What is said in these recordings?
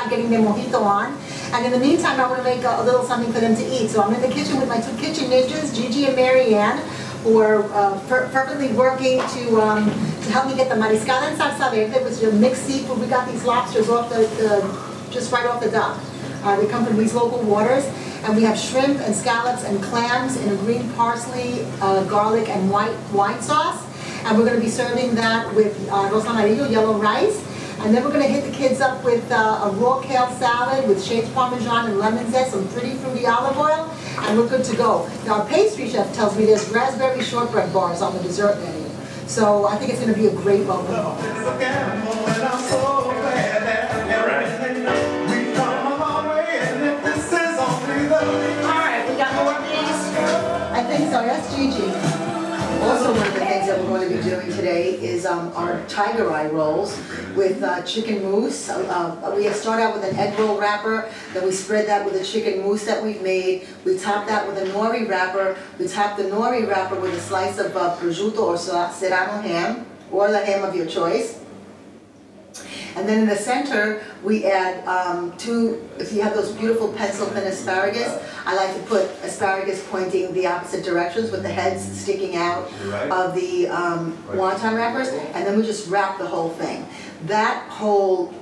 job getting their mojito on. And in the meantime, I want to make a little something for them to eat. So I'm in the kitchen with my two kitchen ninjas, Gigi and Marianne, who are fervently working to help me get the mariscada en salsa verde, which is a mixed seafood. We got these lobsters off just right off the dock. They come from these local waters. And we have shrimp and scallops and clams in a green parsley, garlic, and white wine sauce. And we're going to be serving that with arroz amarillo, yellow rice. And then we're going to hit the kids up with a raw kale salad with shaved parmesan and lemon zest, some pretty fruity olive oil, and we're good to go. Now, our pastry chef tells me there's raspberry shortbread bars on the dessert menu. So I think it's going to be a great moment. I think so, yes, Gigi. Also, one of the things that we're going to be doing today is our tiger eye rolls with chicken mousse. We start out with an egg roll wrapper, then we spread that with a chicken mousse that we've made. We top that with a nori wrapper. We top the nori wrapper with a slice of prosciutto or serrano ham, or the ham of your choice. And then in the center, we add if you have those beautiful pencil thin asparagus, I like to put asparagus pointing the opposite directions with the heads sticking out of the wonton wrappers, and then we just wrap the whole thing. That whole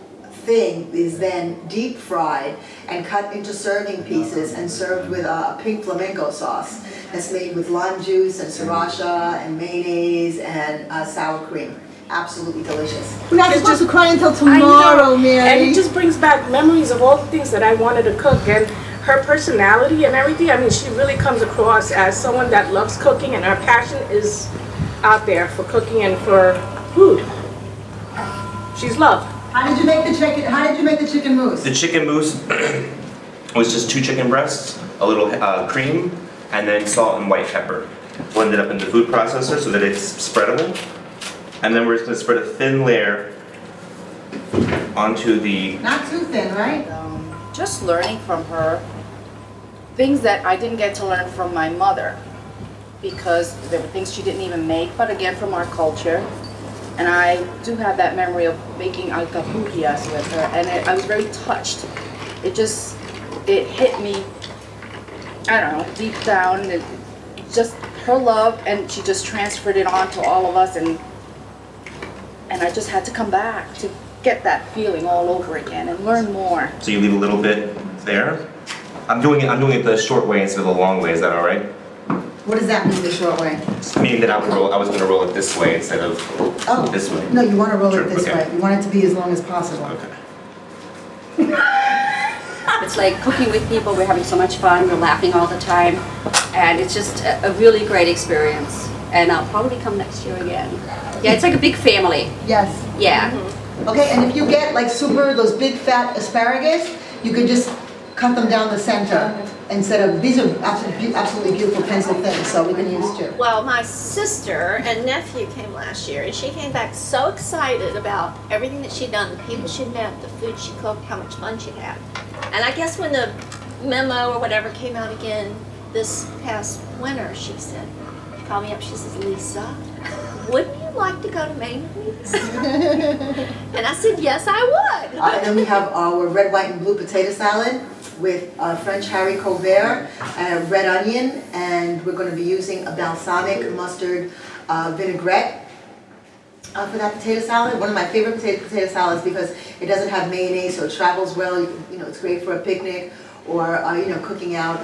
thing is then deep fried and cut into serving pieces and served with a pink flamenco sauce that's made with lime juice and sriracha and mayonnaise and sour cream. Absolutely delicious. We're not supposed to cry until tomorrow, Mary. And it just brings back memories of all the things that I wanted to cook, and her personality and everything. I mean, she really comes across as someone that loves cooking, and her passion is out there for cooking and for food. She's loved. How did you make the chicken? How did you make the chicken mousse? The chicken mousse was just 2 chicken breasts, a little cream, and then salt and white pepper. Blended up in the food processor so that it's spreadable. And then we're just going to spread a thin layer onto the... Not too thin, right? Just learning from her things that I didn't get to learn from my mother, because there were things she didn't even make, but again from our culture. And I do have that memory of making alcapurrias with her, and I was very touched. It hit me, I don't know, deep down, and just her love, and she just transferred it on to all of us, and I just had to come back to get that feeling all over again and learn more. So you leave a little bit there. I'm doing it the short way instead of the long way. Is that all right? What does that mean, the short way? Meaning that I was going to roll it this way instead of this way. No, you want to roll it this way. You want it to be as long as possible. Okay. It's like cooking with people. We're having so much fun. We're laughing all the time, and it's just a really great experience. And I'll probably come next year again. Yeah, it's like a big family. Yes. Yeah. Okay, and if you get like those big fat asparagus, you could just cut them down the center instead of, these are absolutely beautiful pencil things, so we can use two. Well, my sister and nephew came last year, and she came back so excited about everything that she'd done, the people she'd met, the food she cooked, how much fun she'd had. And I guess when the memo or whatever came out again this past winter, she said, called me up, she says, Lisa, wouldn't you like to go to Maine with me? And I said, yes, I would. And then we have our red, white, and blue potato salad with French haricot vert and red onion, and we're going to be using a balsamic mustard vinaigrette for that potato salad. One of my favorite potato salads because it doesn't have mayonnaise, so it travels well. You know, it's great for a picnic or cooking out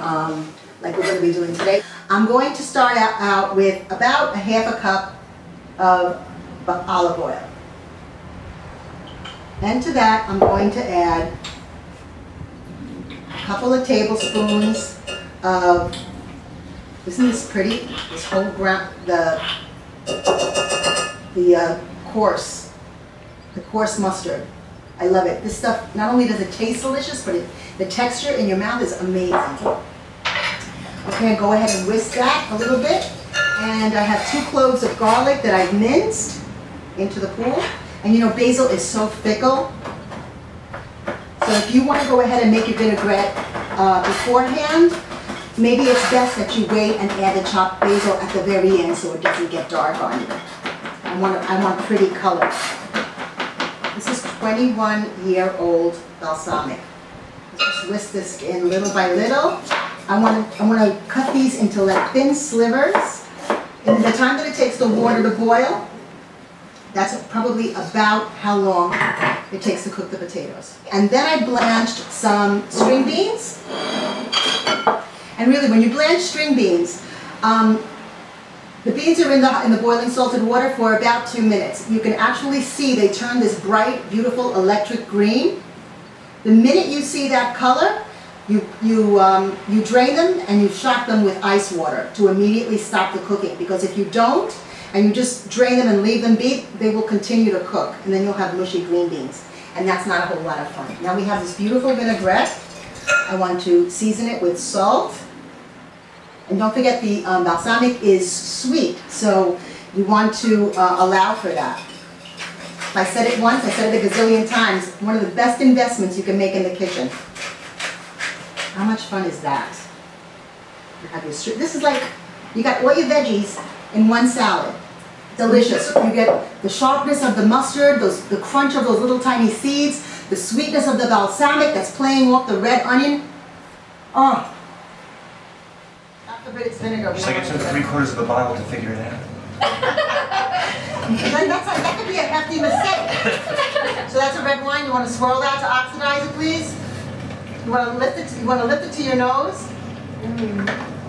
like we're going to be doing today. I'm going to start out with about a half a cup of olive oil. And to that, I'm going to add a couple of tablespoons of, isn't this pretty? This whole ground, the coarse mustard. I love it. This stuff, not only does it taste delicious, but the texture in your mouth is amazing. Okay, go ahead and whisk that a little bit. And I have 2 cloves of garlic that I've minced into the pool. And you know, basil is so fickle. So if you want to go ahead and make your vinaigrette beforehand, maybe it's best that you wait and add the chopped basil at the very end so it doesn't get dark on you. I want pretty color. This is 21-year-old balsamic. Just whisk this in little by little. I want to cut these into like thin slivers. In the time that it takes the water to boil, that's probably about how long it takes to cook the potatoes. And then I blanched some string beans. And really, when you blanch string beans, the beans are in the boiling salted water for about 2 minutes. You can actually see they turn this bright, beautiful electric green. The minute you see that color, you drain them and you shock them with ice water to immediately stop the cooking. Because if you don't, and you just drain them and leave them be, they will continue to cook. And then you'll have mushy green beans. And that's not a whole lot of fun. Now we have this beautiful vinaigrette. I want to season it with salt. And don't forget the balsamic is sweet, so you want to allow for that. I said it once, I said it a gazillion times, one of the best investments you can make in the kitchen. How much fun is that? You have your this is like, you got all your veggies in one salad. Delicious. You get the sharpness of the mustard, the crunch of those little tiny seeds, the sweetness of the balsamic that's playing off the red onion. Oh. It's vinegar. Just like it took 3/4 of the bottle to figure it out. That could be a hefty mistake. So that's a red wine. You want to swirl that to oxidize it, please. You want to lift it. You want to lift it to your nose.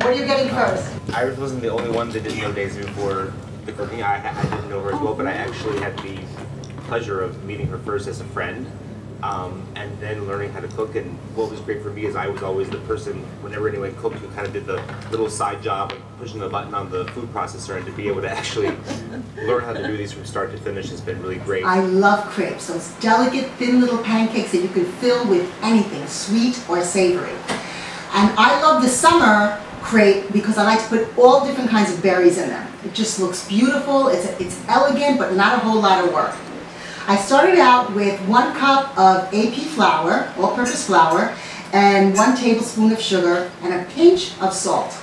What are you getting first? Iris wasn't the only one that didn't know Daisy before the cooking. I didn't know her as well, but I actually had the pleasure of meeting her first as a friend. And then learning how to cook. And what was great for me is I was always the person, whenever anyone cooked, who kind of did the little side job of pushing the button on the food processor, and to be able to actually learn how to do these from start to finish has been really great. I love crepes, those delicate, thin little pancakes that you can fill with anything, sweet or savory. And I love the summer crepe because I like to put all different kinds of berries in them. It just looks beautiful, it's elegant, but not a whole lot of work. I started out with 1 cup of AP flour, all-purpose flour, and 1 tablespoon of sugar and a pinch of salt.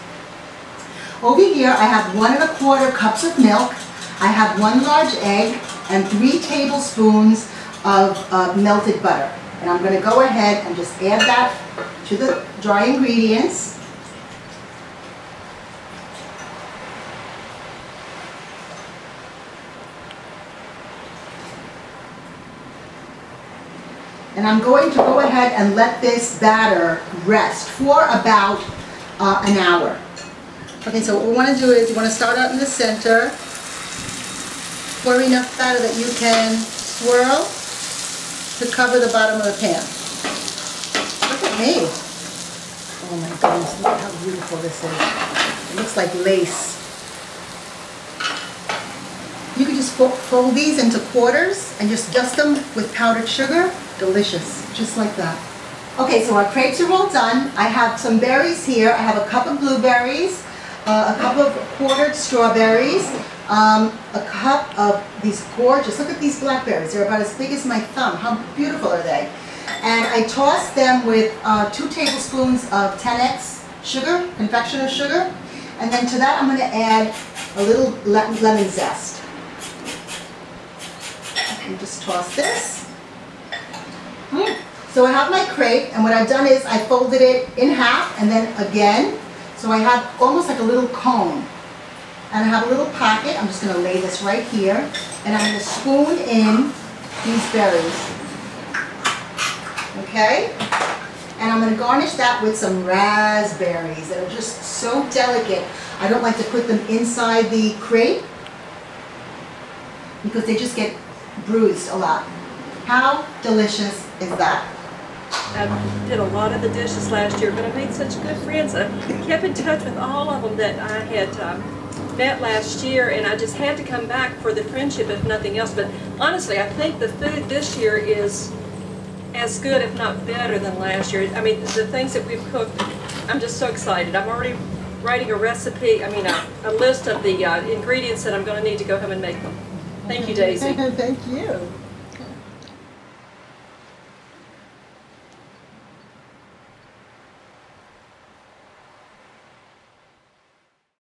Over here I have 1 1/4 cups of milk, I have 1 large egg, and 3 tablespoons of melted butter. And I'm going to go ahead and just add that to the dry ingredients. And I'm going to go ahead and let this batter rest for about an hour. Okay, so what we want to do is you want to start out in the center, pour enough batter that you can swirl to cover the bottom of the pan. Look at me. Oh my goodness, look how beautiful this is. It looks like lace. You can just fold these into quarters and just dust them with powdered sugar. Delicious, just like that. Okay, so our crepes are all done. I have some berries here. I have a cup of blueberries, a cup of quartered strawberries, a cup of these gorgeous, look at these blackberries. They're about as big as my thumb. How beautiful are they? And I tossed them with 2 tablespoons of 10x sugar, confectioner sugar. And then to that I'm going to add a little lemon zest. And just toss this. So I have my crepe, and what I've done is I folded it in half and then again. So I have almost like a little cone. And I have a little pocket. I'm just going to lay this right here. And I'm going to spoon in these berries. Okay? And I'm going to garnish that with some raspberries that are just so delicate. I don't like to put them inside the crepe because they just get bruised a lot. How delicious is that? I did a lot of the dishes last year, but I made such good friends. I kept in touch with all of them that I had met last year, and I just had to come back for the friendship, if nothing else. But honestly, I think the food this year is as good, if not better, than last year. I mean, the things that we've cooked, I'm just so excited. I'm already writing a recipe, a list of the ingredients that I'm going to need to go home and make them. Thank you, Daisy. Thank you.